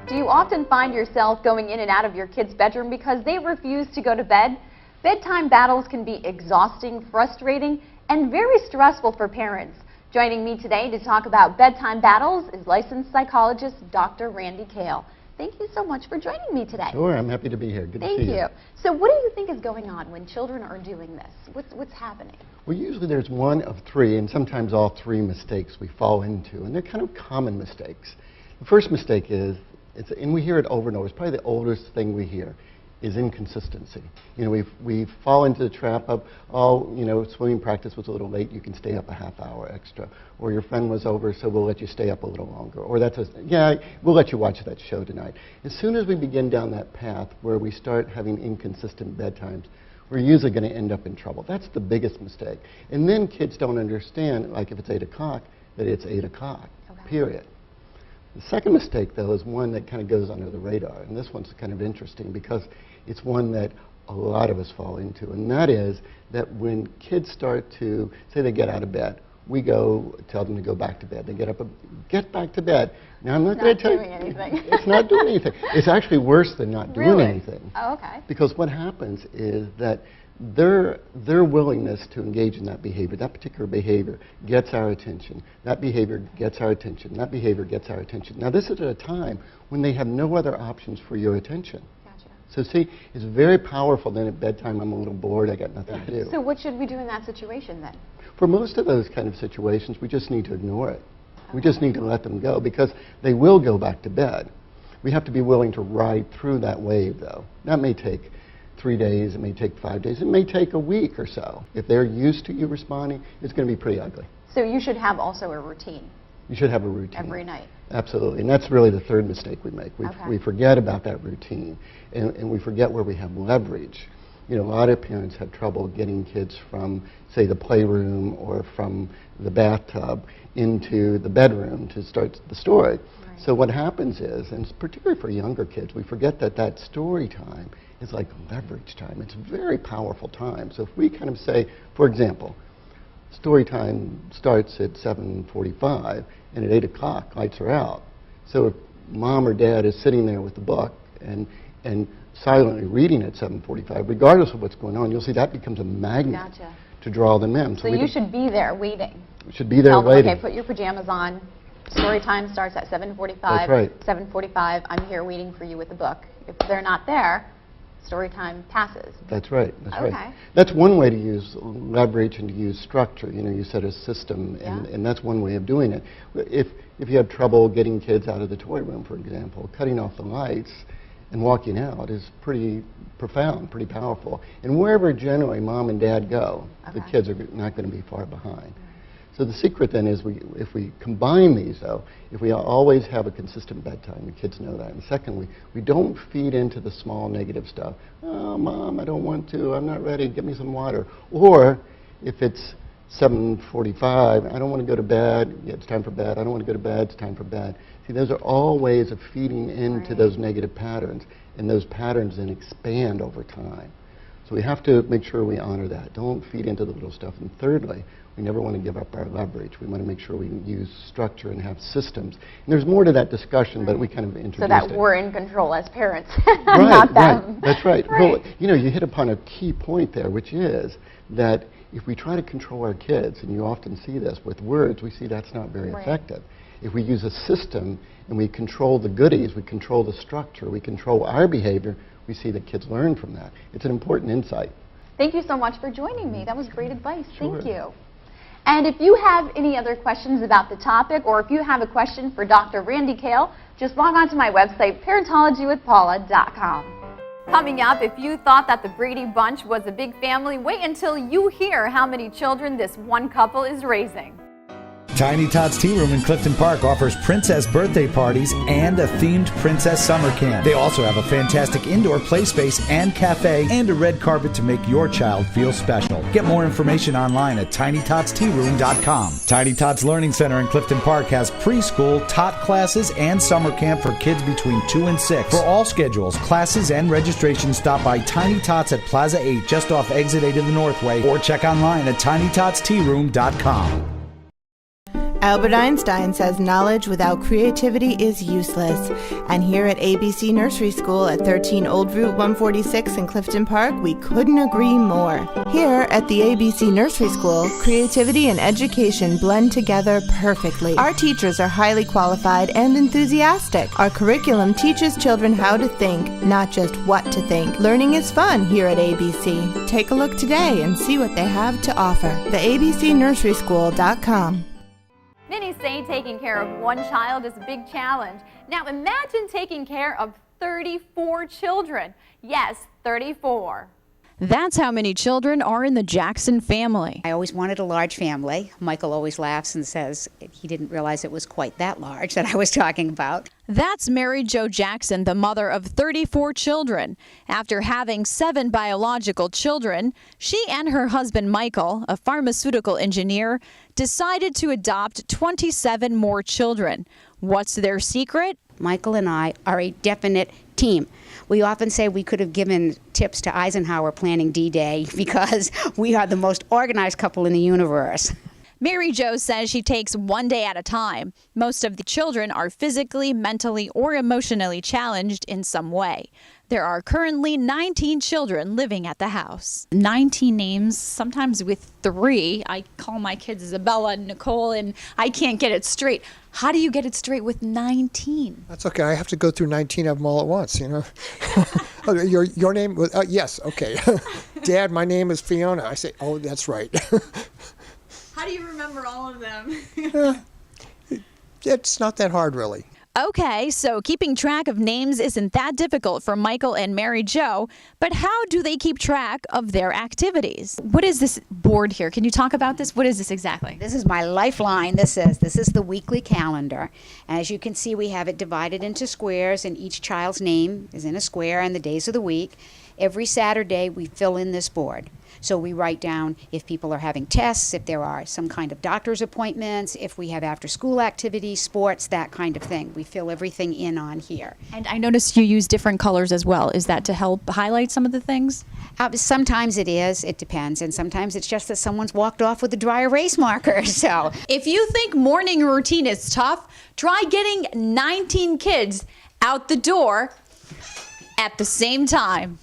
Do you often find yourself going in and out of your kids' bedroom because they refuse to go to bed? Bedtime battles can be exhausting, frustrating, and very stressful for parents. Joining me today to talk about bedtime battles is licensed psychologist Dr. Randy Kale. Thank you so much for joining me today. Sure, I'm happy to be here. Good to see you. Thank you. So what do you think is going on when children are doing this? What's happening? Well, usually there's one of three, and sometimes all three mistakes we fall into, and they're kind of common mistakes. The first mistake is, and we hear it over and over, it's probably the oldest thing we hear, is inconsistency. You know, we fall into the trap of, oh, you know, swimming practice was a little late, you can stay up a half hour extra. Or your friend was over, so we'll let you stay up a little longer. Or yeah, we'll let you watch that show tonight. As soon as we begin down that path where we start having inconsistent bedtimes, we're usually going to end up in trouble. That's the biggest mistake. And then kids don't understand, like if it's 8 o'clock, that it's 8 o'clock, period. The second mistake, though, is one that kind of goes under the radar, and this one's kind of interesting because it's one that a lot of us fall into, and that is that when kids start to, say they get out of bed, we go tell them to go back to bed. They get up, get back to bed. Now, I'm not going to tell you. It's not doing anything. It's not doing anything. It's actually worse than not doing anything. Oh, okay. Because what happens is that their willingness to engage in that behavior, that particular behavior, gets our attention. That behavior gets our attention. That behavior gets our attention. Now, this is at a time when they have no other options for your attention. Gotcha. So see, it's very powerful. Then at bedtime, I'm a little bored. I got nothing to do. So what should we do in that situation then? For most of those kind of situations, we just need to ignore it. We just need to let them go because they will go back to bed. We have to be willing to ride through that wave, though. That may take 3 days, it may take 5 days, it may take a week or so. If they're used to you responding, it's going to be pretty ugly. So you should have also a routine. You should have a routine. Every night. Absolutely, and that's really the third mistake we make. We forget about that routine, and we forget where we have leverage. You know, a lot of parents have trouble getting kids from, say, the playroom or from the bathtub into the bedroom to start the story. Right. So what happens is, and particularly for younger kids, we forget that that story time is like leverage time. It's a very powerful time. So if we kind of say, for example, story time starts at 7:45 and at 8 o'clock lights are out. So if mom or dad is sitting there with the book and silently reading at 7:45, regardless of what's going on, you'll see that becomes a magnet to draw them in. So you should be there waiting. Should be there waiting. Okay, put your pajamas on. Story time starts at 7:45. That's right. 7:45, I'm here waiting for you with the book. If they're not there, story time passes. That's right. That's okay. right. That's one way to use leverage and to use structure. You know, you set a system, and that's one way of doing it. If you have trouble getting kids out of the toy room, for example, cutting off the lights and walking out is pretty profound, pretty powerful. And wherever generally mom and dad go, the kids are not going to be far behind. So the secret then is if we combine these, though, if we always have a consistent bedtime, the kids know that. And secondly, we don't feed into the small negative stuff. Oh, Mom, I don't want to. I'm not ready. Get me some water. Or if it's 7:45, I don't want to go to bed. Yeah, it's time for bed. I don't want to go to bed. It's time for bed. See, those are all ways of feeding into those negative patterns, and those patterns then expand over time. So we have to make sure we honor that. Don't feed into the little stuff. And thirdly, we never want to give up our leverage. We want to make sure we use structure and have systems. And there's more to that discussion, but we kind of introduced it. So that we're in control as parents, not them. Right, that's right. Well, you know, you hit upon a key point there, which is that if we try to control our kids, and you often see this with words, we see that's not very effective. If we use a system and we control the goodies, we control the structure, we control our behavior, we see that kids learn from that. It's an important insight. Thank you so much for joining me. That was great advice. Sure. Thank you. And if you have any other questions about the topic, or if you have a question for Dr. Randy Kale, just log on to my website, parentologywithpaula.com. Coming up, if you thought that the Brady Bunch was a big family, wait until you hear how many children this one couple is raising. Tiny Tots Tea Room in Clifton Park offers princess birthday parties and a themed princess summer camp. They also have a fantastic indoor play space and cafe and a red carpet to make your child feel special. Get more information online at tinytotstearoom.com. Tiny Tots Learning Center in Clifton Park has preschool, tot classes, and summer camp for kids between 2 and 6. For all schedules, classes, and registration, stop by Tiny Tots at Plaza 8 just off Exit 8 of the Northway or check online at tinytotstearoom.com. Albert Einstein says knowledge without creativity is useless. And here at ABC Nursery School at 13 Old Route 146 in Clifton Park, we couldn't agree more. Here at the ABC Nursery School, creativity and education blend together perfectly. Our teachers are highly qualified and enthusiastic. Our curriculum teaches children how to think, not just what to think. Learning is fun here at ABC. Take a look today and see what they have to offer. theabcnurseryschool.com. Many say taking care of one child is a big challenge. Now imagine taking care of 34 children. Yes, 34. That's how many children are in the Jackson family. I always wanted a large family. Michael always laughs and says he didn't realize it was quite that large that I was talking about. That's Mary Jo Jackson, the mother of 34 children. After having 7 biological children, she and her husband Michael, a pharmaceutical engineer, decided to adopt 27 more children. What's their secret? Michael and I are a definite team. We often say we could have given tips to Eisenhower planning D-Day because we are the most organized couple in the universe. Mary Jo says she takes one day at a time. Most of the children are physically, mentally, or emotionally challenged in some way. There are currently 19 children living at the house. 19 names, sometimes with 3. I call my kids Isabella and Nicole, and I can't get it straight. How do you get it straight with 19? That's okay. I have to go through 19 of them all at once, you know. Your name was, yes, okay. Dad, my name is Fiona. I say, oh, that's right. How do you remember all of them? It's not that hard, really. Okay, so keeping track of names isn't that difficult for Michael and Mary Jo, but how do they keep track of their activities? What is this board here? Can you talk about this? What is this exactly? This is my lifeline. This is the weekly calendar. As you can see, we have it divided into squares, and each child's name is in a square and the days of the week. Every Saturday, we fill in this board. So we write down if people are having tests, if there are some kind of doctor's appointments, if we have after-school activities, sports, that kind of thing. We fill everything in on here. And I noticed you use different colors as well. Is that to help highlight some of the things? Sometimes it is. It depends. And sometimes it's just that someone's walked off with a dry erase marker. So if you think morning routine is tough, try getting 19 kids out the door at the same time.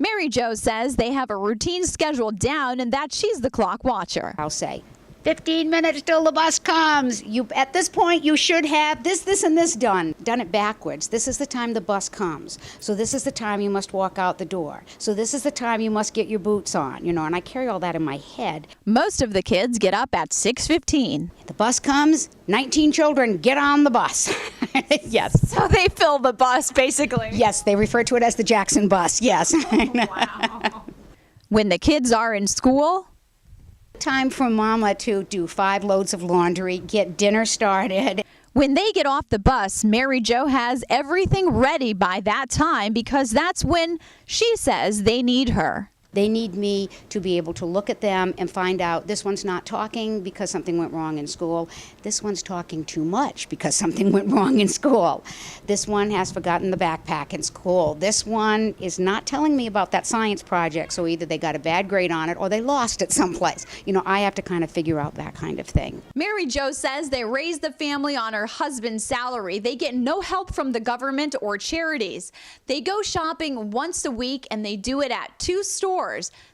Mary Jo says they have a routine scheduled down and that she's the clock watcher. I'll say, 15 minutes till the bus comes. At this point, you should have this, and this done. Done it backwards. This is the time the bus comes. So this is the time you must walk out the door. So this is the time you must get your boots on, you know, and I carry all that in my head. Most of the kids get up at 6:15. The bus comes, 19 children get on the bus. Yes. So they fill the bus, basically. Yes, they refer to it as the Jackson bus, yes. Wow. When the kids are in school, time for Mama to do 5 loads of laundry, get dinner started. When they get off the bus, Mary Jo has everything ready by that time because that's when she says they need her. They need me to be able to look at them and find out this one's not talking because something went wrong in school. This one's talking too much because something went wrong in school. This one has forgotten the backpack in school. This one is not telling me about that science project, so either they got a bad grade on it or they lost it someplace. You know, I have to kind of figure out that kind of thing. Mary Jo says they raise the family on her husband's salary. They get no help from the government or charities. They go shopping once a week and they do it at 2 stores.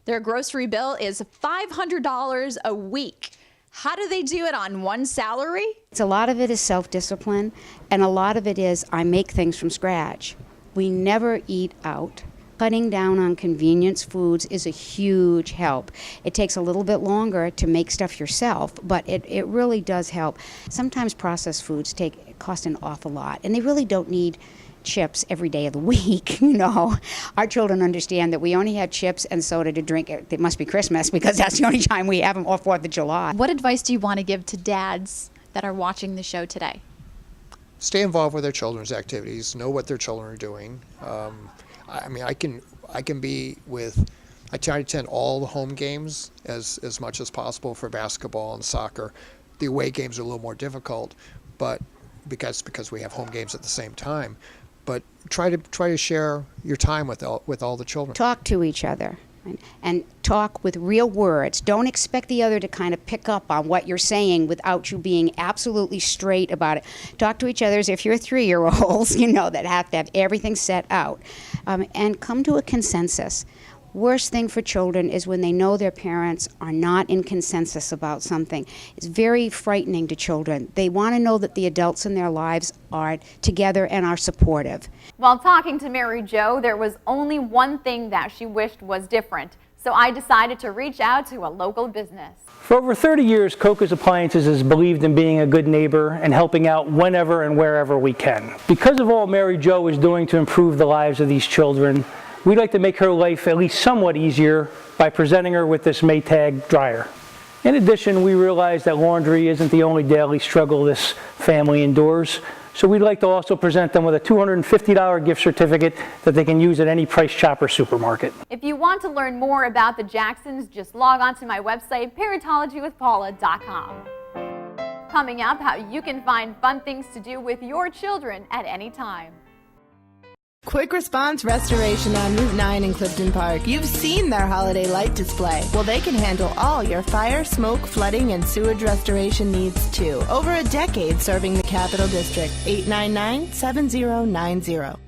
Their grocery bill is $500 a week. How do they do it on one salary? A lot of it is self-discipline, and a lot of it is I make things from scratch. We never eat out. Cutting down on convenience foods is a huge help. It takes a little bit longer to make stuff yourself, but it really does help. Sometimes processed foods cost an awful lot, and they really don't need chips every day of the week, you know. Our children understand that we only have chips and soda to drink. It must be Christmas because that's the only time we have them, or 4th of July. What advice do you want to give to dads that are watching the show today? Stay involved with their children's activities. Know what their children are doing. I mean, I can be with. I try to attend all the home games as much as possible for basketball and soccer. The away games are a little more difficult, but because we have home games at the same time. But try to share your time with all the children. Talk to each other. and talk with real words. Don't expect the other to kind of pick up on what you're saying without you being absolutely straight about it. Talk to each other as if you're 3-year-olds, that have to have everything set out, and come to a consensus. Worst thing for children is when they know their parents are not in consensus about something. It's very frightening to children. They want to know that the adults in their lives are together and are supportive. While talking to Mary Jo, there was only one thing that she wished was different. So I decided to reach out to a local business. For over 30 years, Coca's Appliances has believed in being a good neighbor and helping out whenever and wherever we can. Because of all Mary Jo is doing to improve the lives of these children, we'd like to make her life at least somewhat easier by presenting her with this Maytag dryer. In addition, we realize that laundry isn't the only daily struggle this family endures, so we'd like to also present them with a $250 gift certificate that they can use at any Price Chopper supermarket. If you want to learn more about the Jacksons, just log on to my website, parentologywithpaula.com. Coming up, how you can find fun things to do with your children at any time. Quick Response Restoration on Route 9 in Clifton Park. You've seen their holiday light display. Well, they can handle all your fire, smoke, flooding, and sewage restoration needs too. Over a decade serving the Capital District. 899-7090.